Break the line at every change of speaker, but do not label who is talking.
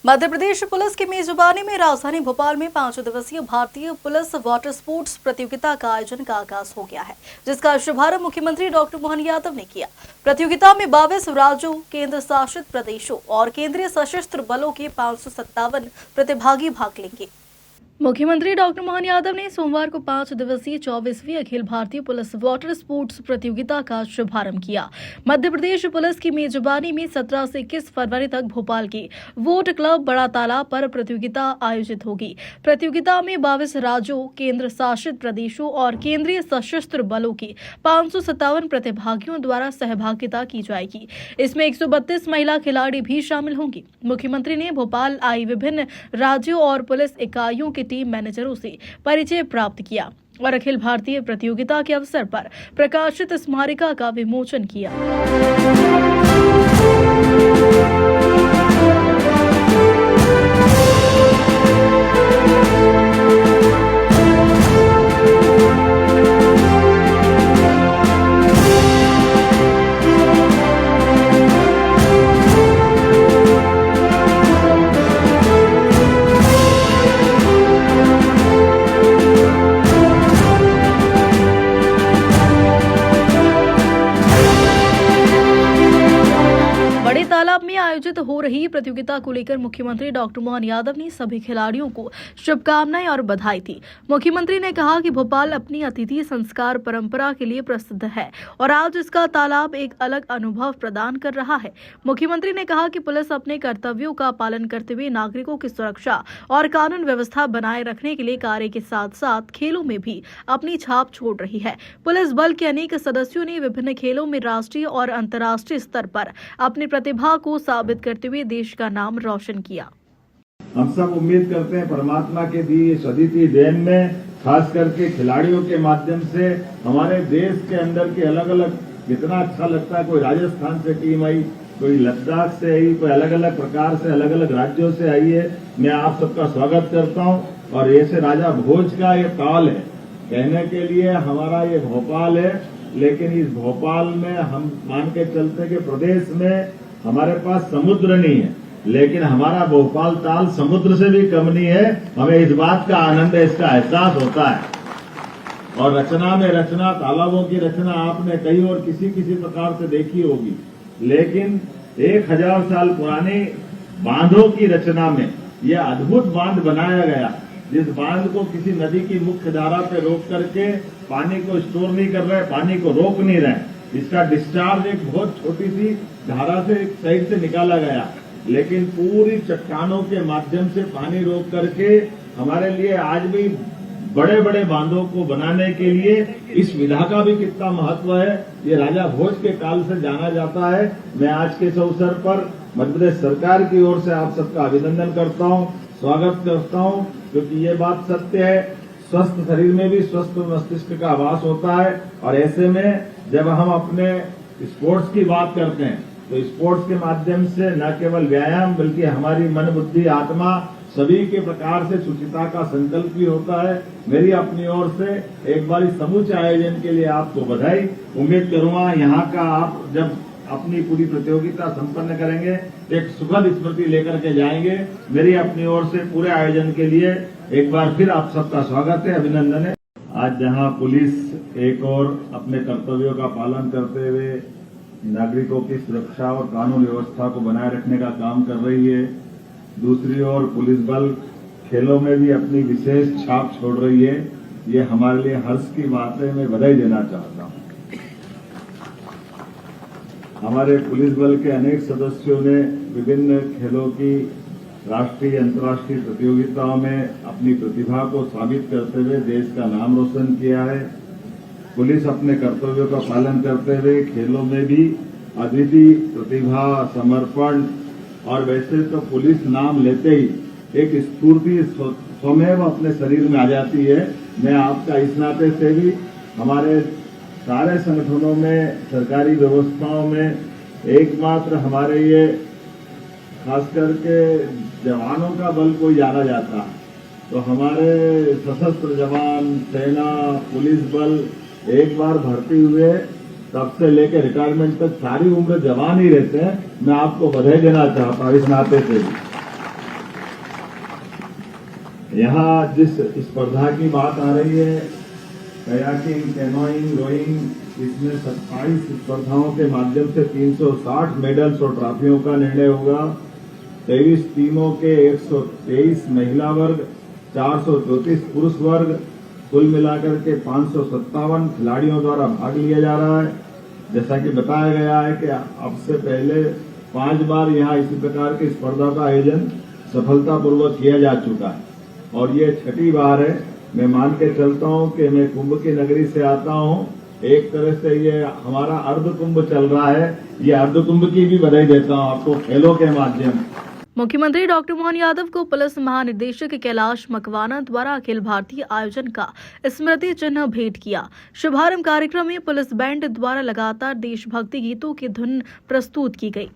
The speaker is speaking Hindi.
मध्य प्रदेश पुलिस की मेजबानी में राजधानी भोपाल में 5 दिवसीय भारतीय पुलिस वाटर स्पोर्ट्स प्रतियोगिता का आयोजन का आगाज हो गया है, जिसका शुभारंभ मुख्यमंत्री डॉक्टर मोहन यादव ने किया। प्रतियोगिता में 22 राज्यों, केंद्र शासित प्रदेशों और केंद्रीय सशस्त्र बलों के 557 प्रतिभागी भाग लेंगे। मुख्यमंत्री डॉक्टर मोहन यादव ने सोमवार को 5 दिवसीय 24वीं Akhil Bharatiya police water sports प्रतियोगिता का शुभारंभ किया। मध्य प्रदेश पुलिस की मेजबानी में 17 से 21 फरवरी तक भोपाल के वोट क्लब बड़ा तालाब पर प्रतियोगिता आयोजित होगी। प्रतियोगिता में 22 राज्यों, केंद्र शासित प्रदेशों और केंद्रीय सशस्त्र बलों के 557 प्रतिभागियों द्वारा सहभागिता की जाएगी। इसमें 132 महिला खिलाड़ी भी शामिल होंगी। मुख्यमंत्री ने भोपाल आई विभिन्न राज्यों और पुलिस इकाइयों के टीम मैनेजरों से परिचय प्राप्त किया और अखिल भारतीय प्रतियोगिता के अवसर पर प्रकाशित स्मारिका का विमोचन किया। बड़े तालाब में आयोजित हो रही प्रतियोगिता को लेकर मुख्यमंत्री डॉक्टर मोहन यादव ने सभी खिलाड़ियों को शुभकामनाएं और बधाई दी। मुख्यमंत्री ने कहा कि भोपाल अपनी अतिथि संस्कार परंपरा के लिए प्रसिद्ध है और आज इसका तालाब एक अलग अनुभव प्रदान कर रहा है। मुख्यमंत्री ने कहा कि पुलिस अपने कर्तव्यों का पालन करते हुए नागरिकों की सुरक्षा और कानून व्यवस्था बनाए रखने के लिए कार्य के साथ साथ खेलों में भी अपनी छाप छोड़ रही है। पुलिस बल के अनेक सदस्यों ने विभिन्न खेलों में राष्ट्रीय और अंतर्राष्ट्रीय स्तर पर अपनी प्रतिभा को साबित करते हुए देश का नाम रोशन किया।
हम सब उम्मीद करते हैं परमात्मा के दी इस अदिति देन में, खास करके खिलाड़ियों के माध्यम से हमारे देश के अंदर के अलग अलग कितना अच्छा लगता है। कोई राजस्थान से टीम आई, कोई लद्दाख से आई, कोई अलग अलग प्रकार से अलग अलग राज्यों से आई है। मैं आप सबका स्वागत करता हूं। और ऐसे राजा भोज का ये ताल है, कहने के लिए हमारा ये भोपाल है, लेकिन इस भोपाल में हम मान के चलते कि प्रदेश में हमारे पास समुद्र नहीं है, लेकिन हमारा भोपाल ताल समुद्र से भी कम नहीं है। हमें इस बात का आनंद है, इसका एहसास होता है। और रचना में रचना, तालाबों की रचना आपने कहीं और किसी प्रकार से देखी होगी, लेकिन 1000 साल पुराने बांधों की रचना में यह अद्भुत बांध बनाया गया, जिस बांध को किसी नदी की मुख्य धारा पे रोक करके पानी को स्टोर नहीं कर रहे, पानी को रोक नहीं रहे। इसका डिस्चार्ज एक बहुत छोटी सी धारा से एक साइड से निकाला गया, लेकिन पूरी चट्टानों के माध्यम से पानी रोक करके हमारे लिए आज भी बड़े बड़े बांधों को बनाने के लिए इस विधा का भी कितना महत्व है, ये राजा भोज के काल से जाना जाता है। मैं आज के इस अवसर पर मध्य प्रदेश सरकार की ओर से आप सबका अभिनंदन करता हूं, स्वागत करता हूं, क्योंकि ये बात सत्य है, स्वस्थ शरीर में भी स्वस्थ मस्तिष्क का वास होता है। और ऐसे में जब हम अपने स्पोर्ट्स की बात करते हैं तो स्पोर्ट्स के माध्यम से न केवल व्यायाम बल्कि हमारी मन, बुद्धि, आत्मा सभी के प्रकार से शुचिता का संकल्प भी होता है। मेरी अपनी ओर से एक बार इस समूचे आयोजन के लिए आपको बधाई। उम्मीद करूंगा यहाँ का आप जब अपनी पूरी प्रतियोगिता संपन्न करेंगे एक सुखद स्मृति लेकर के जाएंगे। मेरी अपनी ओर से पूरे आयोजन के लिए एक बार फिर आप सबका स्वागत है, अभिनंदन है। आज जहां पुलिस एक और अपने कर्तव्यों का पालन करते हुए नागरिकों की सुरक्षा और कानून व्यवस्था को बनाए रखने का काम कर रही है, दूसरी ओर पुलिस बल खेलों में भी अपनी विशेष छाप छोड़ रही है। ये हमारे लिए हर्ष की बात है, मैं बधाई देना चाहता हूं। हमारे पुलिस बल के अनेक सदस्यों ने विभिन्न खेलों की राष्ट्रीय अंतर्राष्ट्रीय प्रतियोगिताओं में अपनी प्रतिभा को साबित करते हुए देश का नाम रोशन किया है। पुलिस अपने कर्तव्यों का पालन करते हुए खेलों में भी अद्वितीय प्रतिभा, समर्पण, और वैसे तो पुलिस नाम लेते ही एक स्फूर्ति स्वमेव अपने शरीर में आ जाती है। मैं आपका इस नाते से भी हमारे सारे संगठनों में, सरकारी व्यवस्थाओं में एकमात्र हमारे ये खास करके जवानों का बल कोई जाना जाता, तो हमारे सशस्त्र जवान, सेना, पुलिस बल एक बार भर्ती हुए तब से लेकर रिटायरमेंट तक सारी उम्र जवान ही रहते हैं। मैं आपको बधाई देना चाहता हूं इस नाते से भी। यहाँ जिस स्पर्धा की बात आ रही है, कयाकिंग, कैनोइंग, रोइंग, इसमें 27 स्पर्धाओं के माध्यम से 360 मेडल्स और ट्रॉफियों का निर्णय होगा। 23 टीमों के 123 महिला वर्ग, 434 पुरुष वर्ग, कुल मिलाकर के 557 खिलाड़ियों द्वारा भाग लिया जा रहा है। जैसा कि बताया गया है कि अब से पहले 5 बार यहाँ इसी प्रकार की स्पर्धा का आयोजन सफलतापूर्वक किया जा चुका है और ये 6ठी बार है। मैं मान के चलता हूँ कि मैं कुंभ की नगरी से आता हूँ। एक तरह से ये हमारा अर्ध कुंभ चल रहा है। ये अर्ध कुंभ की भी बधाई देता हूँ आपको खेलों के माध्यम से।
मुख्यमंत्री डॉक्टर मोहन यादव को पुलिस महानिदेशक कैलाश मकवाना द्वारा अखिल भारतीय आयोजन का स्मृति चिन्ह भेंट किया। शुभारंभ कार्यक्रम में पुलिस बैंड द्वारा लगातार देशभक्ति गीतों की धुन प्रस्तुत की गई।